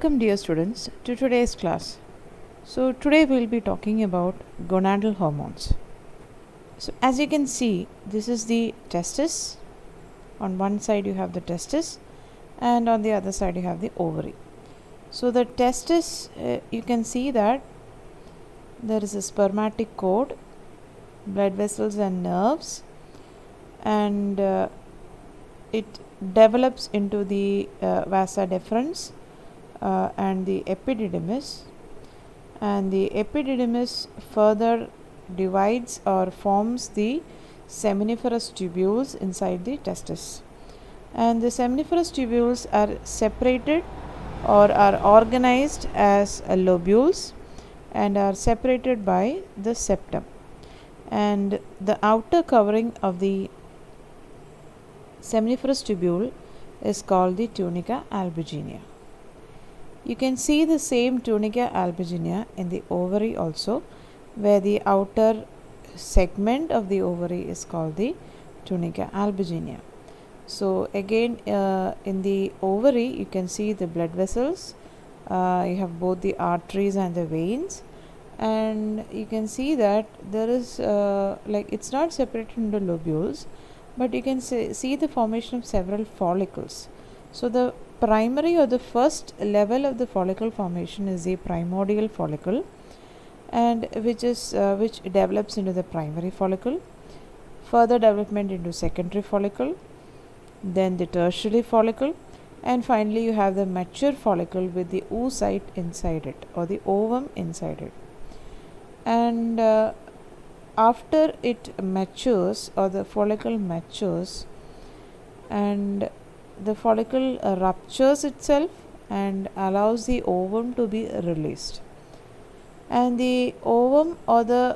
Welcome dear students to today's class. So today we will be talking about gonadal hormones. So as you can see, this is the testis. On one side you have the testis and on the other side you have the ovary. So the testis, you can see that there is a spermatic cord, blood vessels and nerves, and it develops into the vasa deferens and the epididymis, and the epididymis further divides or forms the seminiferous tubules inside the testis, and the seminiferous tubules are separated or are organized as lobules and are separated by the septum, and the outer covering of the seminiferous tubule is called the tunica albuginea. You can see the same tunica albuginea in the ovary also, where the outer segment of the ovary is called the tunica albuginea. So again, in the ovary you can see the blood vessels, you have both the arteries and the veins, and you can see that there is it's not separated into lobules, but you can see the formation of several follicles. So the primary or the first level of the follicle formation is the primordial follicle, and which develops into the primary follicle, further development into secondary follicle, then the tertiary follicle, and finally you have the mature follicle with the oocyte inside it or the ovum inside it. And after it matures or the follicle matures, and the follicle ruptures itself and allows the ovum to be released, and the ovum or the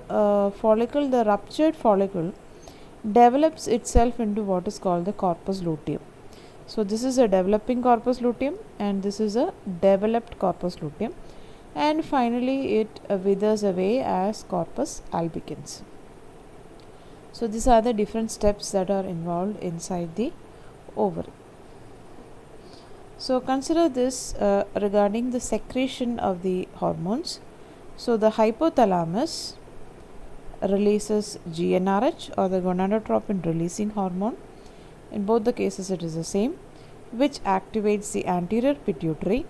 follicle, the ruptured follicle, develops itself into what is called the corpus luteum. So this is a developing corpus luteum and this is a developed corpus luteum, and finally it withers away as corpus albicans. So these are the different steps that are involved inside the ovary. So consider this regarding the secretion of the hormones. So the hypothalamus releases GnRH or the gonadotropin releasing hormone. In both the cases it is the same, which activates the anterior pituitary,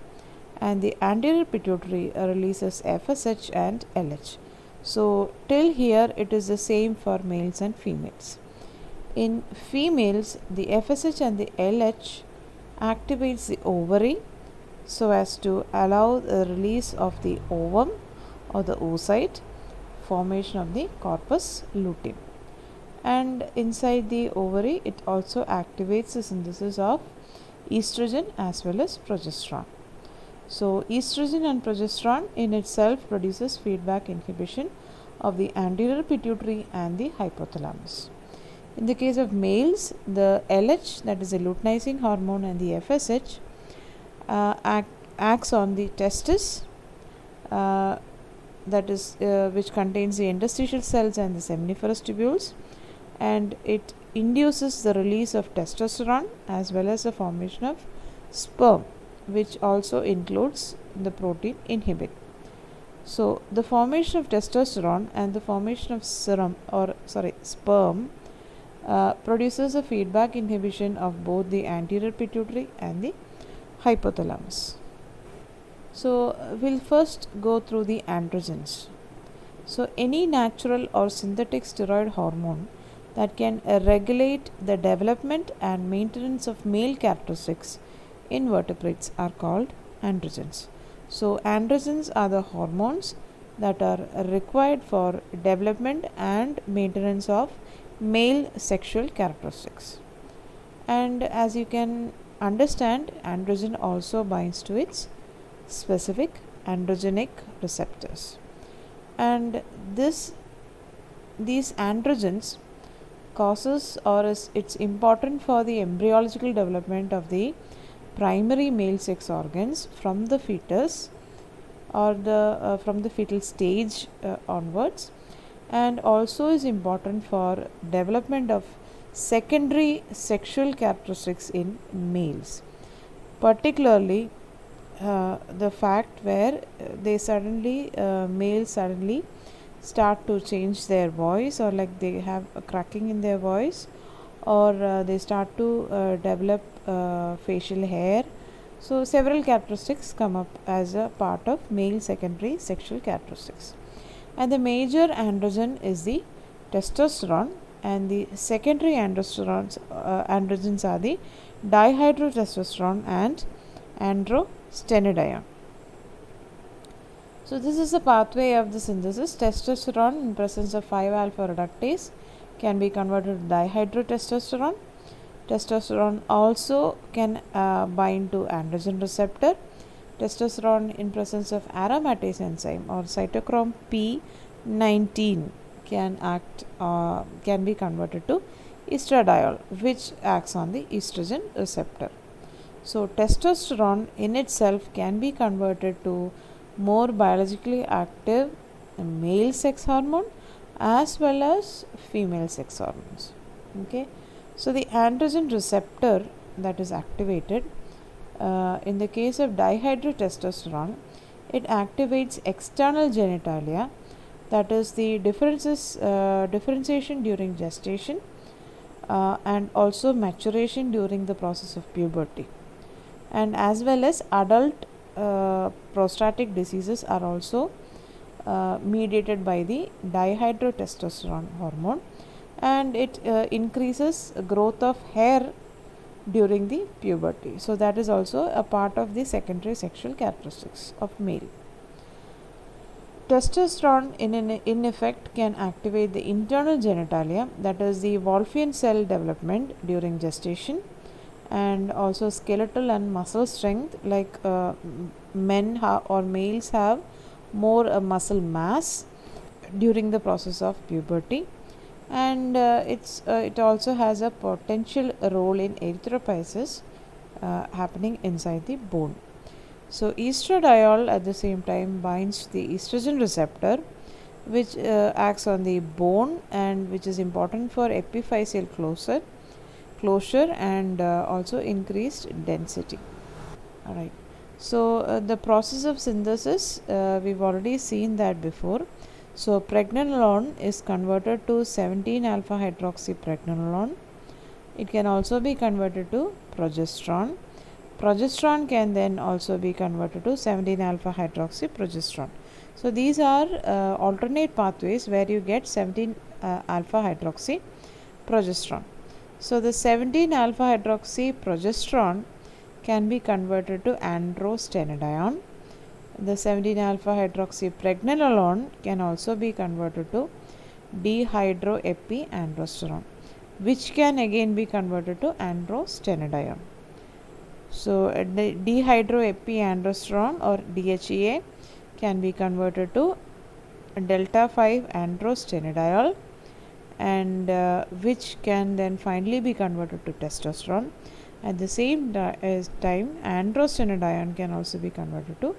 and the anterior pituitary releases FSH and LH. So till here it is the same for males and females. In females, the FSH and the LH activates the ovary so as to allow the release of the ovum or the oocyte, formation of the corpus luteum. And inside the ovary it also activates the synthesis of estrogen as well as progesterone. So estrogen and progesterone in itself produces feedback inhibition of the anterior pituitary and the hypothalamus. In the case of males, the LH, that is a luteinizing hormone, and the FSH acts on the testis, which contains the interstitial cells and the seminiferous tubules, and it induces the release of testosterone as well as the formation of sperm, which also includes the protein inhibin. So the formation of testosterone and the formation of sperm produces a feedback inhibition of both the anterior pituitary and the hypothalamus. So we'll first go through the androgens. So any natural or synthetic steroid hormone that can regulate the development and maintenance of male characteristics in vertebrates are called androgens. So androgens are the hormones that are required for development and maintenance of male sexual characteristics. And as you can understand, androgen also binds to its specific androgenic receptors, and these androgens causes or it's important for the embryological development of the primary male sex organs from the fetus or from the fetal stage onwards, and also is important for development of secondary sexual characteristics in males, particularly the fact where males suddenly start to change their voice, or like they have a cracking in their voice, or they start to develop facial hair. So several characteristics come up as a part of male secondary sexual characteristics. And the major androgen is the testosterone, and the secondary androgens are the dihydrotestosterone and androstenedione. So this is the pathway of the synthesis. Testosterone in presence of 5-alpha reductase can be converted to dihydrotestosterone. Testosterone also can bind to androgen receptor. Testosterone in presence of aromatase enzyme or cytochrome P19 can be converted to estradiol, which acts on the estrogen receptor. So testosterone in itself can be converted to more biologically active male sex hormone as well as female sex hormones. Okay, so the androgen receptor that is activated in the case of dihydrotestosterone, it activates external genitalia, that is the differentiation during gestation and also maturation during the process of puberty, and as well as adult prostatic diseases are also mediated by the dihydrotestosterone hormone, and it increases growth of hair during the puberty. So that is also a part of the secondary sexual characteristics of male. Testosterone in effect can activate the internal genitalia, that is the Wolffian cell development during gestation, and also skeletal and muscle strength, like males have more muscle mass during the process of puberty, and it also has a potential role in erythropoiesis happening inside the bone. So estradiol at the same time binds the estrogen receptor, which acts on the bone and which is important for epiphyseal closure and also increased density. Alright, so the process of synthesis, we've already seen that before. So pregnenolone is converted to 17-alpha hydroxypregnenolone. It can also be converted to progesterone. Progesterone can then also be converted to 17-alpha hydroxyprogesterone. So these are alternate pathways where you get 17-alpha hydroxyprogesterone. So the 17-alpha hydroxyprogesterone can be converted to androstenedione. The 17-alpha hydroxypregnenolone can also be converted to dihydroepiandrosterone, which can again be converted to androstenedione. So the dihydroepiandrosterone or DHEA can be converted to delta 5 androstenediol, and which can then finally be converted to testosterone. At the same time, androstenedione can also be converted to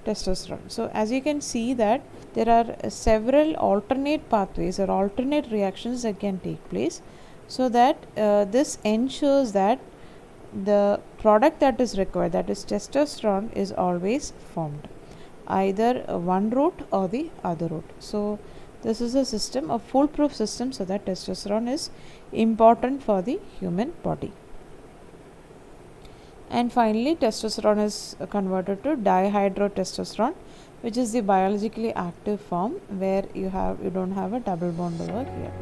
testosterone. So as you can see that there are several alternate pathways or alternate reactions that can take place, so that this ensures that the product that is required, that is testosterone, is always formed, either one route or the other route. So this is a system, a foolproof system, so that testosterone is important for the human body. And finally, testosterone is converted to dihydrotestosterone, which is the biologically active form where you don't have a double bond over here.